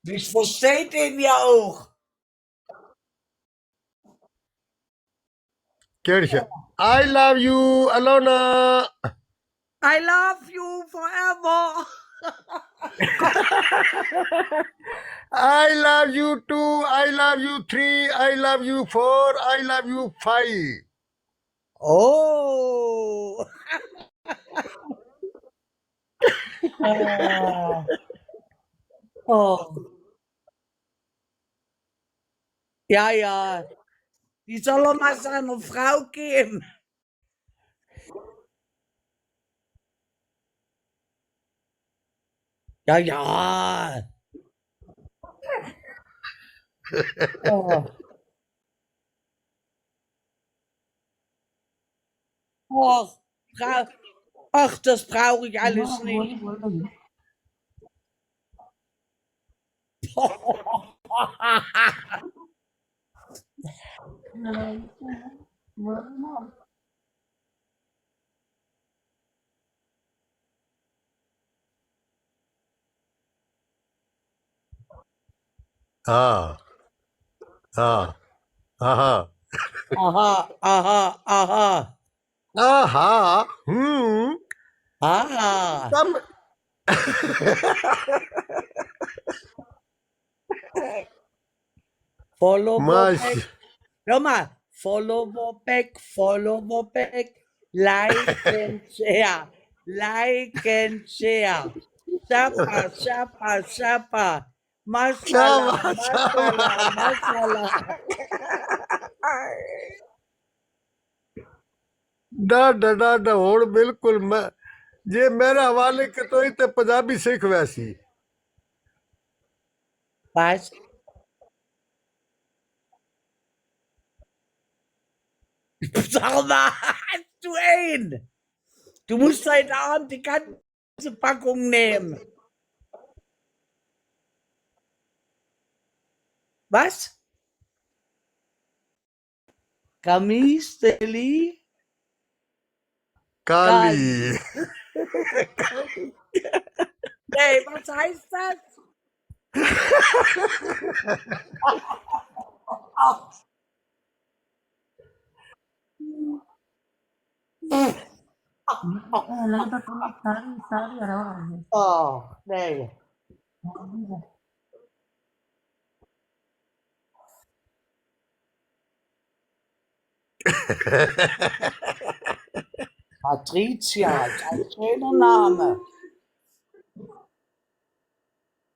Ich verstehe den ja auch. Kirche. I love you, Alona. I love you forever. I love you 2, I love you 3, I love you 4, I love you 5. Oh. Oh. Ja, ja. Die soll er mal seiner Frau geben. Ja, ja. Oh. Ach, das brauche ich alles nicht. Ah, ah, aha. Aha, aha, aha. Aha, Aha. Tam- Follow Mas, back. Hör mal. Follow back. Like and share. Like and share. Shapa, shapa, shapa. Mashallah, chava, mashallah, chava. mashallah. ਨਾ ਹੁਣ ਬਿਲਕੁਲ ਮੈਂ ਜੇ ਮੇਰਾ ਹਵਾਲੇ ਕਿਤੋਂ ਤੇ ਪੰਜਾਬੀ ਸਿੱਖ ਵੈਸੀ Was? Sag mal, du ein. Du musst heute Abend die ganze Packung nehmen. Was? Kamis, Deli? Kali Nee, was heißt das? Oh, nee. Patricia, ist ein schöner Name.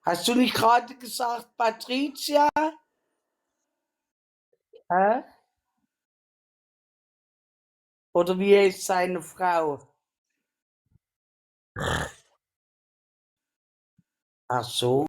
Hast du nicht gerade gesagt, Patricia? Hä? Oder wie ist seine Frau? Ach so.